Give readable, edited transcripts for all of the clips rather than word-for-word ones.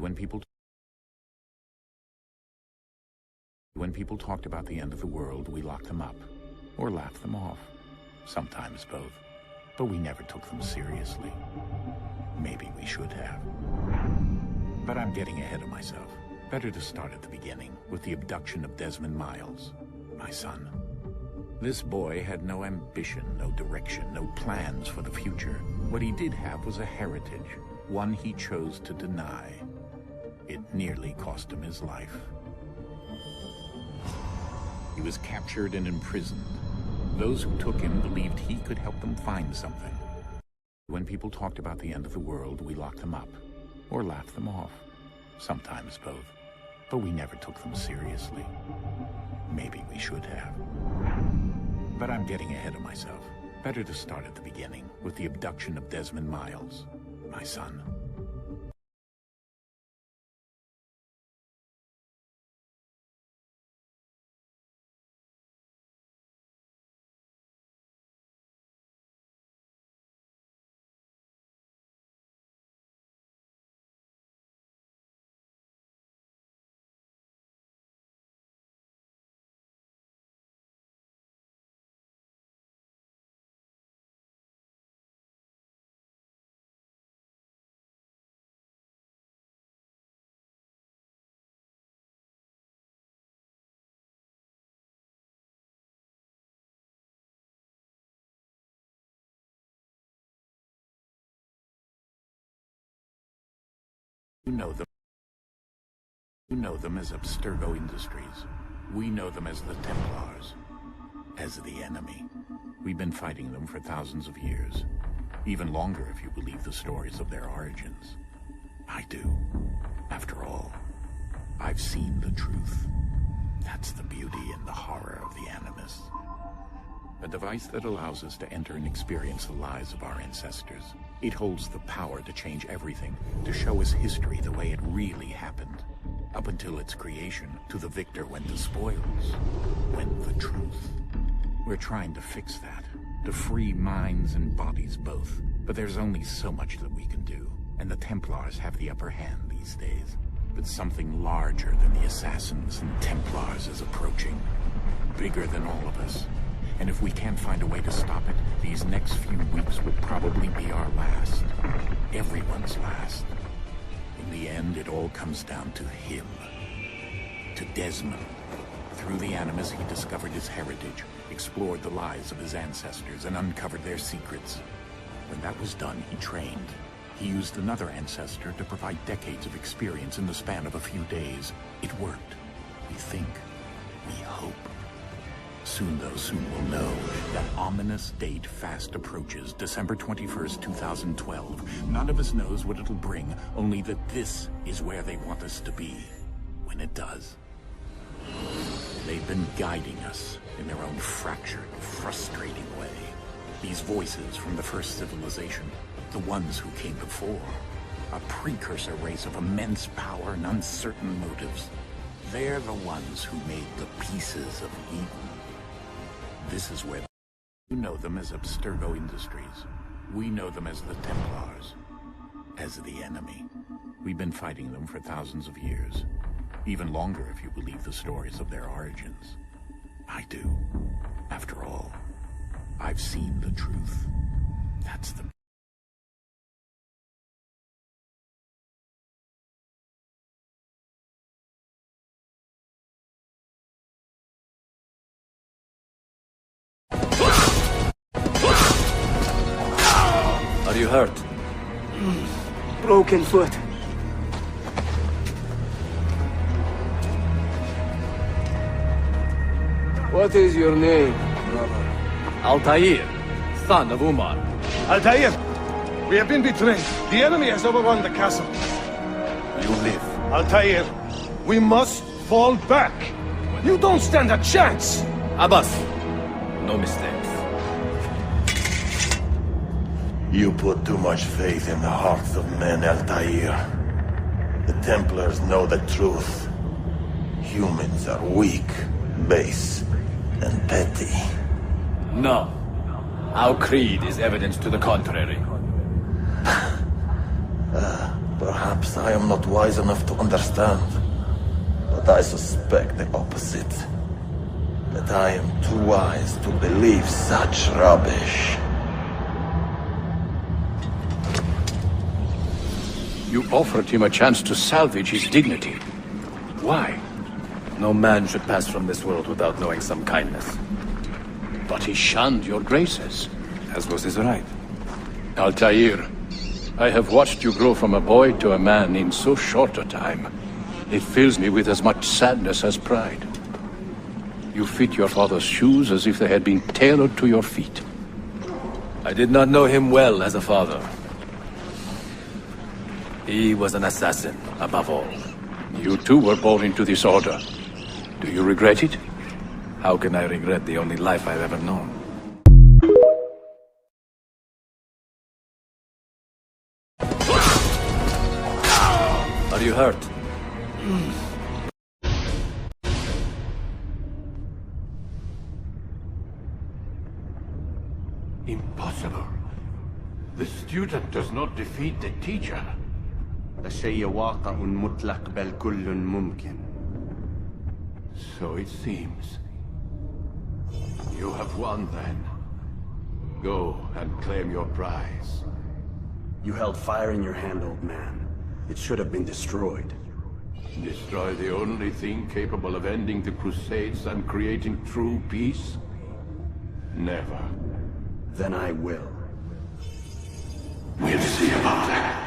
When people talked about the end of the world, we locked them up, or laughed them off. Sometimes both. But we never took them seriously. Maybe we should have. But I'm getting ahead of myself. Better to start at the beginning, with the abduction of Desmond Miles, my son. This boy had no ambition, no direction, no plans for the future. What he did have was a heritage, one he chose to deny. It nearly cost him his life. He was captured and imprisoned. Those who took him believed he could help them find something. When people talked about the end of the world, we locked them up, or laughed them off. Sometimes both. But we never took them seriously. Maybe we should have. But I'm getting ahead of myself. Better to start at the beginning, with the abduction of Desmond Miles, my son. You know them as Abstergo Industries. We know them as the Templars, as the enemy. We've been fighting them for thousands of years, even longer if you believe the stories of their origins. I do. After all, I've seen the truth. That's the beauty and the horror of the Animus. A device that allows us to enter and experience the lives of our ancestors. It holds the power to change everything, to show us history the way it really happened. Up until its creation, to the victor went the spoils, went the truth. We're trying to fix that, to free minds and bodies both. But there's only so much that we can do, and the Templars have the upper hand these days. But something larger than the Assassins and Templars is approaching, bigger than all of us. And if we can't find a way to stop it, these next few weeks will probably be our last. Everyone's last. In the end, it all comes down to him. To Desmond. Through the Animus, he discovered his heritage, explored the lives of his ancestors, and uncovered their secrets. When that was done, he trained. He used another ancestor to provide decades of experience in the span of a few days. It worked. We think. We hope. Soon we'll know. That ominous date fast approaches, December 21st, 2012. None of us knows what it'll bring, only that this is where they want us to be, when it does. They've been guiding us in their own fractured, frustrating way. These voices from the first civilization, the ones who came before, a precursor race of immense power and uncertain motives. They're the ones who made the pieces of Eden. This is where you know them as Abstergo Industries. We know them as the Templars, as the enemy. We've been fighting them for thousands of years, even longer if you believe the stories of their origins. I do. After all, I've seen the truth. That's the... Are you hurt? Broken foot. What is your name, brother? Altair, son of Umar. Altair, we have been betrayed. The enemy has overrun the castle. You live. Altair, we must fall back. You don't stand a chance. Abbas, no mistakes. You put too much faith in the hearts of men, Altair. The Templars know the truth. Humans are weak, base, and petty. No. Our creed is evidence to the contrary. Perhaps I am not wise enough to understand, but I suspect the opposite. That I am too wise to believe such rubbish. You offered him a chance to salvage his dignity. Why? No man should pass from this world without knowing some kindness. But he shunned your graces. As was his right. Altair, I have watched you grow from a boy to a man in so short a time. It fills me with as much sadness as pride. You fit your father's shoes as if they had been tailored to your feet. I did not know him well as a father. He was an assassin, above all. You too were born into this order. Do you regret it? How can I regret the only life I've ever known? Are you hurt? Impossible. The student does not defeat the teacher. الشيء واقع مطلق بل كل ممكن. So it seems. You have won then. Go and claim your prize. You held fire in your hand, old man. It should have been destroyed. Destroy the only thing capable of ending the Crusades and creating true peace? Never. Then I will. We'll see about that.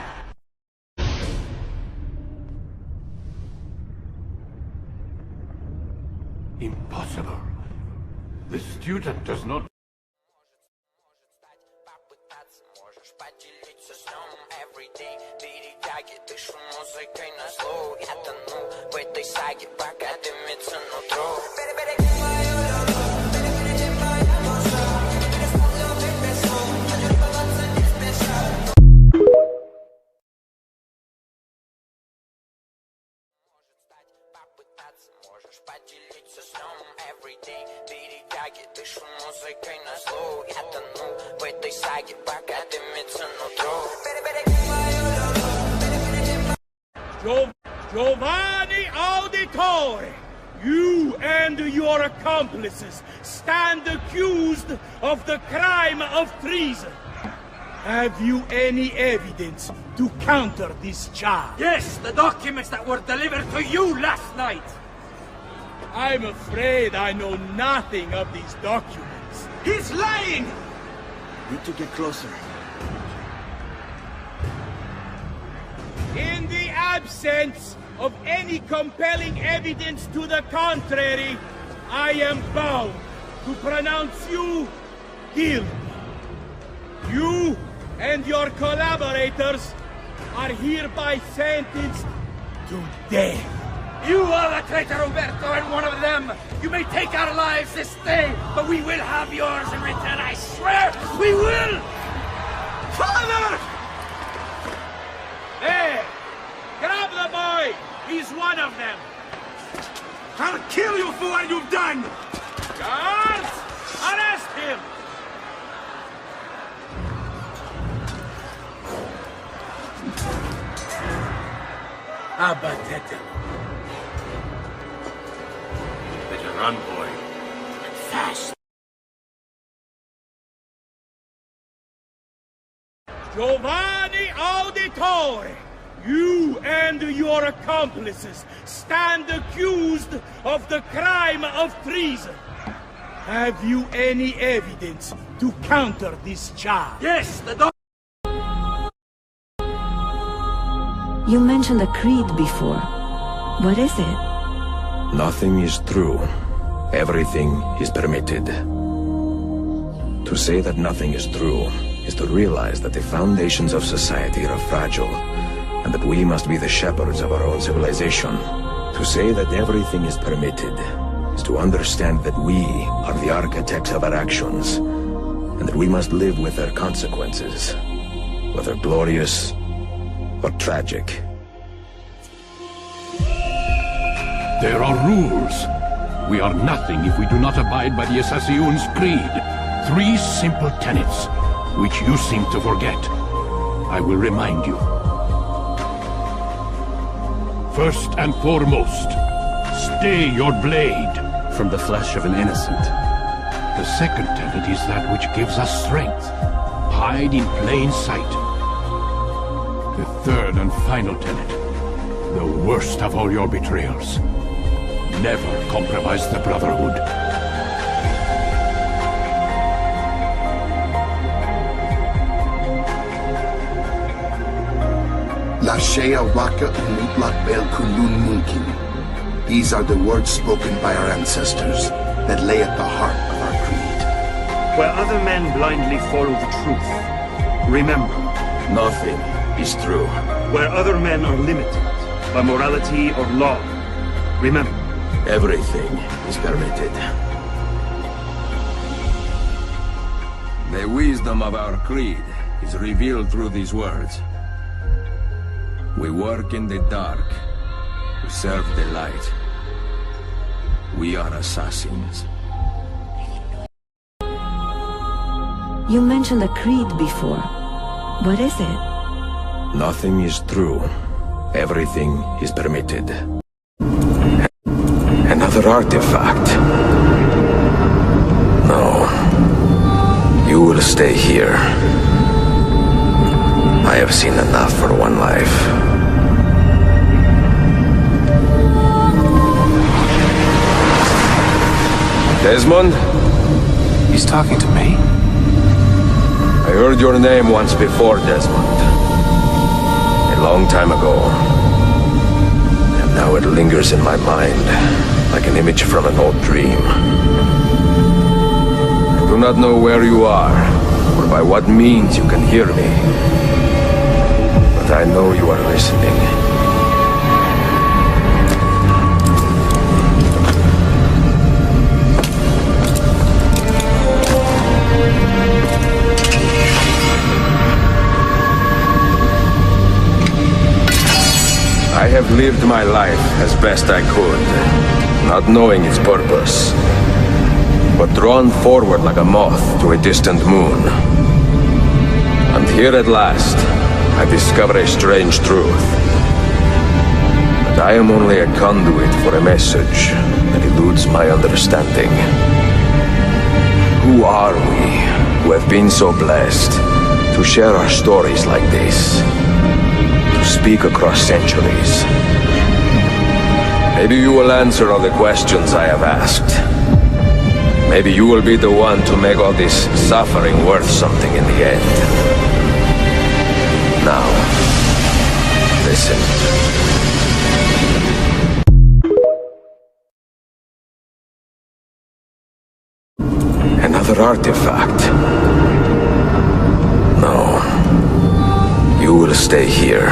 Impossible. The student does not... Можешь поделиться сном every day. Перетяги, дышу музыкой на зло. Я тону в этой саге, пока дымится нутро. Giovanni Auditore, you and your accomplices stand accused of the crime of treason. Have you any evidence to counter this charge? Yes, the documents that were delivered to you last night. I'm afraid I know nothing of these documents. He's lying! Need to get closer. In the absence of any compelling evidence to the contrary, I am bound to pronounce you guilty. You and your collaborators are hereby sentenced to death. You are the traitor, Roberto, and one of them. You may take our lives this day, but we will have yours in return, I swear! We will! Father! There! Grab the boy! He's one of them! I'll kill you for what you've done! Guards! Arrest him! Abatetelo. Better run, boy. Fast! Giovanni Auditore, you and your accomplices stand accused of the crime of treason. Have you any evidence to counter this charge? Yes, the You mentioned a creed before. What is it? Nothing is true. Everything is permitted. To say that nothing is true is to realize that the foundations of society are fragile, and that we must be the shepherds of our own civilization. To say that everything is permitted is to understand that we are the architects of our actions, and that we must live with their consequences, whether glorious or tragic. There are rules. We are nothing if we do not abide by the Assassin's Creed. 3 simple tenets, which you seem to forget. I will remind you. First and foremost, stay your blade. From the flesh of an innocent. The second tenet is that which gives us strength. Hide in plain sight. The third and final tenet, the worst of all your betrayals. Never compromise the Brotherhood. Lashea waka umutlak bel kulun munkin. These are the words spoken by our ancestors that lay at the heart of our creed. Where other men blindly follow the truth, remember, Nothing is true. where other men are limited by morality or law, remember, Everything is permitted. The wisdom of our creed is revealed through these words. We work in the dark to serve the light. We are assassins. You mentioned a creed before. What is it? Nothing is true. Everything is permitted. Another artifact. No. You will stay here. I have seen enough for one life. Desmond? He's talking to me? I heard your name once before, Desmond. A long time ago. And now it lingers in my mind, like an image from an old dream. I do not know where you are, or by what means you can hear me. But I know you are listening. I have lived my life as best I could, not knowing its purpose, but drawn forward like a moth to a distant moon. And here at last, I discover a strange truth. That I am only a conduit for a message that eludes my understanding. Who are we who have been so blessed to share our stories like this? To speak across centuries. Maybe you will answer all the questions I have asked. Maybe you will be the one to make all this suffering worth something in the end. Now, listen. Another artifact. No. You will stay here.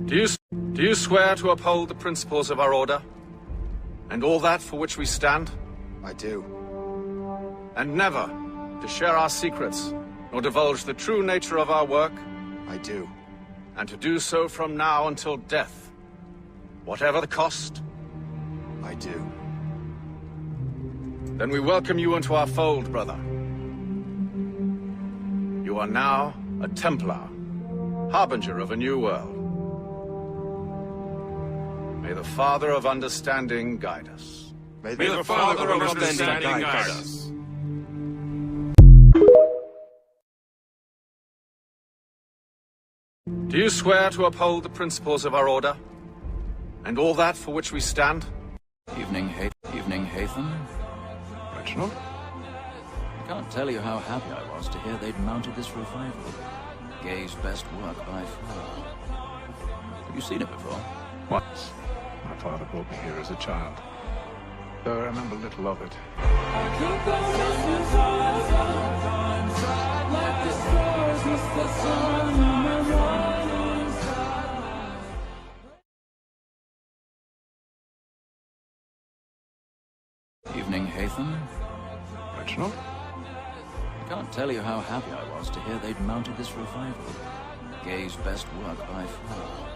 Do you swear to uphold the principles of our order? And all that for which we stand? I do. And never to share our secrets, nor divulge the true nature of our work? I do. And to do so from now until death, whatever the cost? I do. Then we welcome you into our fold, brother. You are now a Templar, harbinger of a new world. May the Father of Understanding guide us. May the Father of Understanding guide us. Do you swear to uphold the principles of our order? And all that for which we stand? Evening, Hatham. Reginald? I can't tell you how happy I was to hear they'd mounted this revival. Gay's best work by far. Have you seen it before? Once. My father brought me here as a child. Though I remember little of it. Evening, Hatham. Reginald? I can't tell you how happy I was to hear they'd mounted this revival. Gay's best work by far.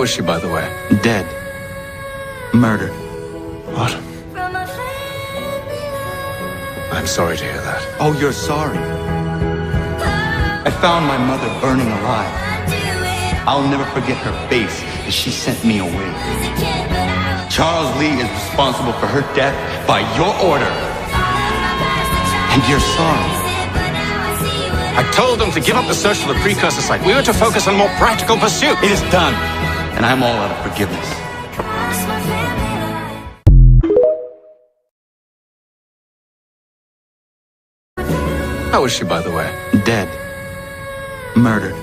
How is she, by the way? Dead. Murdered. What? I'm sorry to hear that. Oh, you're sorry. I found my mother burning alive. I'll never forget her face as she sent me away. Charles Lee is responsible for her death by your order. And you're sorry. I told them to give up the search for the precursor site. We were to focus on more practical pursuit. It is done, and I'm all out of forgiveness. How is she, by the way? Dead. Murdered.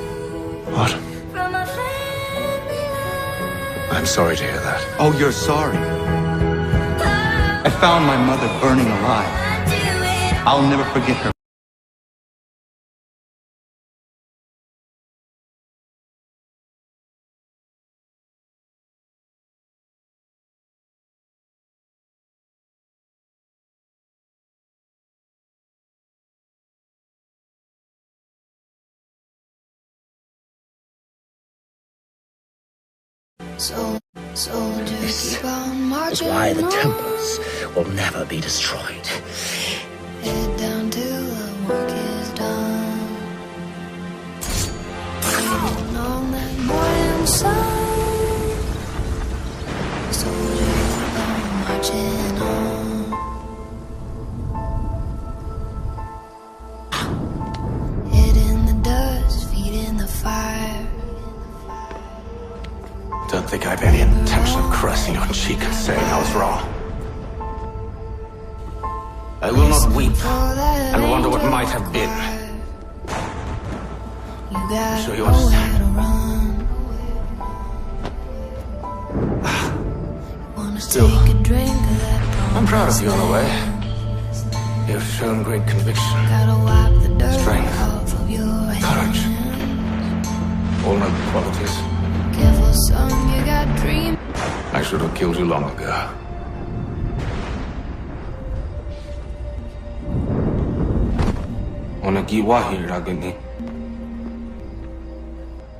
What? I'm sorry to hear that. Oh, you're sorry. I found my mother burning alive. I'll never forget her. Soldiers keep on marching. That's why the Templars will never be destroyed. Head down till the work is done. Even on that morning sun, soldiers keep on marching on. Head in the dust, feet in the fire. Don't think I've any intention of caressing your cheek and saying I was wrong. I will not weep and wonder what might have been. I'm sure you understand. Still, I'm proud of you in a way. You've shown great conviction, strength, courage, all noble qualities. Careful, son, you got dream. I should have killed you long ago.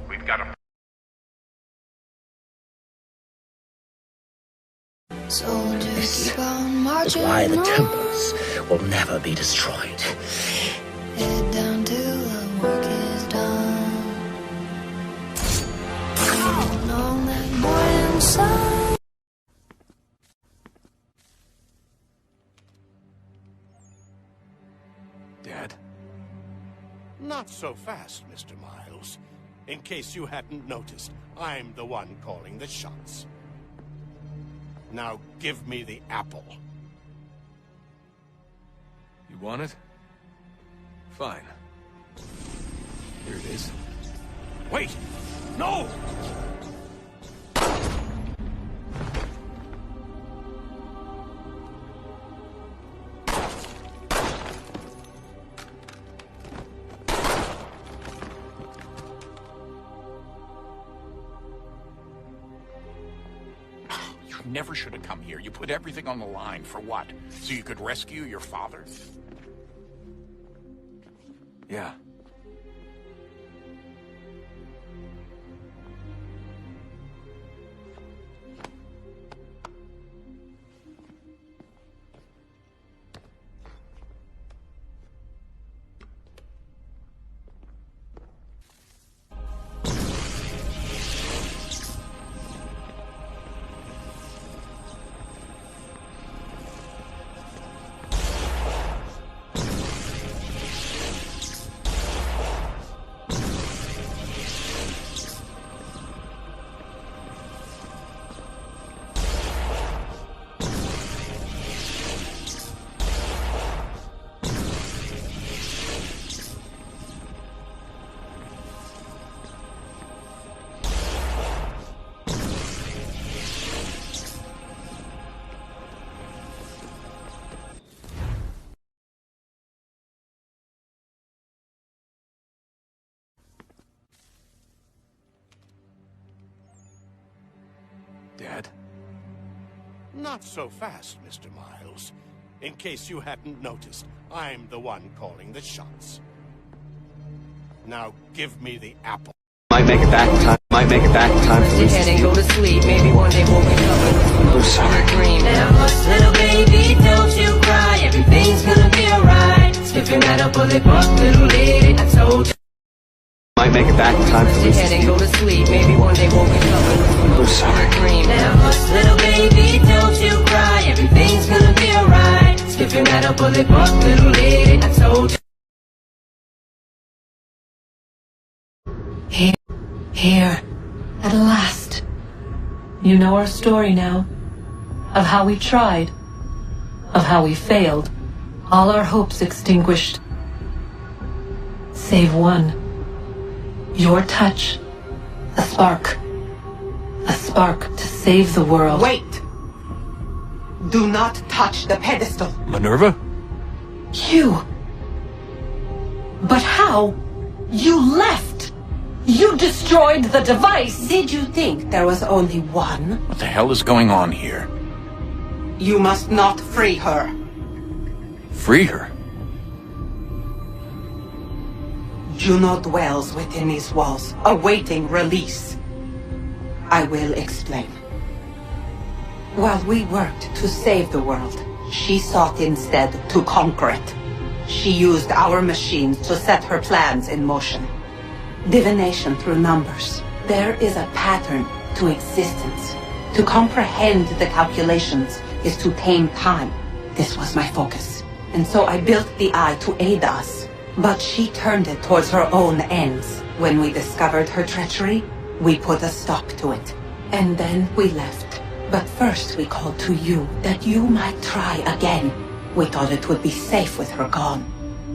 We've got him. Soldiers keep on marching. That's why the Templars will never be destroyed. Head down till the work is done. Even on that morning sun. Dad? Not so fast, Mr. Miles. In case you hadn't noticed, I'm the one calling the shots. Now give me the apple. You want it? Fine. Here it is. Wait! No! You never should have come here. You put everything on the line. For what? So you could rescue your father? Yeah. Dad? Not so fast, Mr. Miles. In case you hadn't noticed, I'm the one calling the shots. Now give me the apple. Might make it back in time. Might Might make it back in time for Sit ahead and go to sleep. Maybe one day we'll wake up. I'm sorry. Dream now, hush, little baby, don't you cry. Everything's gonna be alright. Slipping that up, pull it up, little lady. I told you. Might make it back in time for Sit ahead and go to sleep. Maybe one day we'll wake up. I'm sorry. Dream now, hush, little baby, don't you cry. Everything's gonna be alright. Slipping that up, pull it up, little lady. I told you. Here, at last. You know our story now. Of how we tried. Of how we failed. All our hopes extinguished. Save one. Your touch. A spark. A spark to save the world. Wait! Do not touch the pedestal. Minerva? You! But how? You left! You destroyed the device! Did you think there was only one? What the hell is going on here? You must not free her. Free her? Juno dwells within these walls, awaiting release. I will explain. While we worked to save the world, she sought instead to conquer it. She used our machines to set her plans in motion. Divination through numbers. There is a pattern to existence. To comprehend the calculations is to tame time. This was my focus. And so I built the eye to aid us. But she turned it towards her own ends. When we discovered her treachery, we put a stop to it. And then we left. But first we called to you, that you might try again. We thought it would be safe with her gone.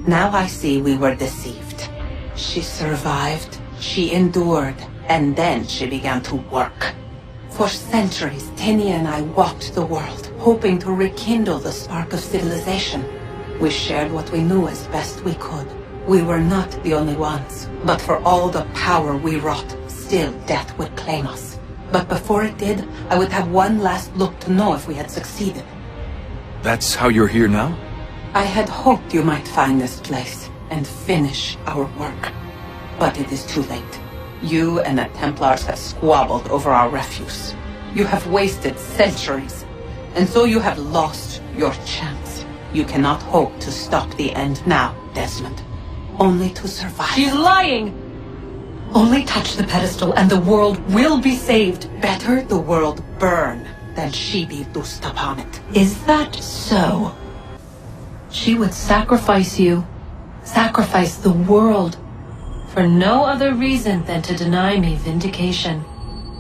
Now I see we were deceived. She survived, she endured, and then she began to work. For centuries, Tinia and I walked the world, hoping to rekindle the spark of civilization. We shared what we knew as best we could. We were not the only ones, but for all the power we wrought, still death would claim us. But before it did, I would have one last look to know if we had succeeded. That's how you're here now? I had hoped you might find this place and finish our work. But it is too late. You and the Templars have squabbled over our refuse. You have wasted centuries, and so you have lost your chance. You cannot hope to stop the end now, Desmond. Only to survive. She's lying! Only touch the pedestal and the world will be saved. Better the world burn than she be loosed upon it. Is that so? She would sacrifice you. Sacrifice the world. For no other reason than to deny me vindication.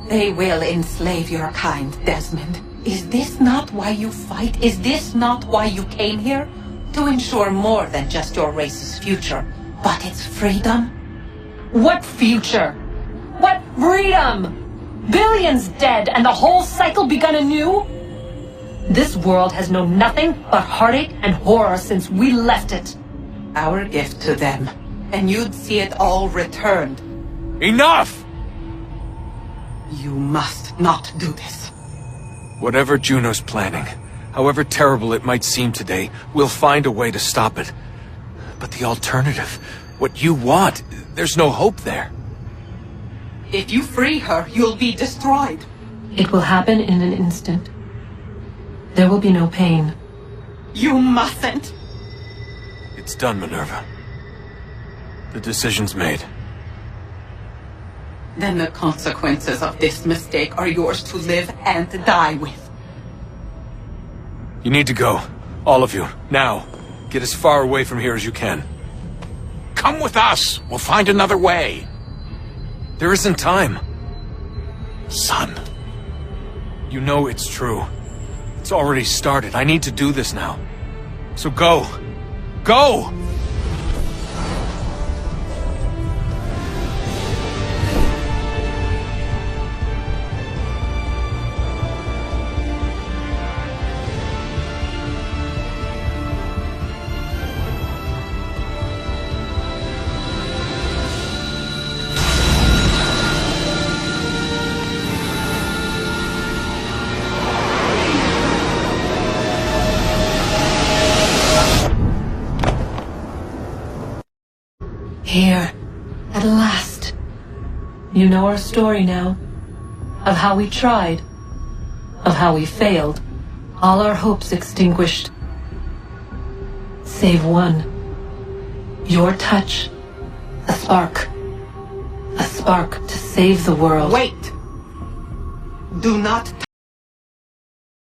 They will enslave your kind, Desmond. Is this not why you fight? Is this not why you came here? To ensure more than just your race's future, but its freedom? What future? What freedom? Billions dead and the whole cycle begun anew? This world has known nothing but heartache and horror since we left it. Our gift to them, and you'd see it all returned. Enough! You must not do this. Whatever Juno's planning, however terrible it might seem today, we'll find a way to stop it. But the alternative, what you want, there's no hope there. If you free her, you'll be destroyed. It will happen in an instant. There will be no pain. You mustn't. It's done, Minerva. The decision's made. Then the consequences of this mistake are yours to live and die with. You need to go. All of you. Now. Get as far away from here as you can. Come with us. We'll find another way. There isn't time. Son. You know it's true. It's already started. I need to do this now. So go. Go! Here, at last. You know our story now. Of how we tried. Of how we failed. All our hopes extinguished. Save one. Your touch. A spark. A spark to save the world. Wait! Do not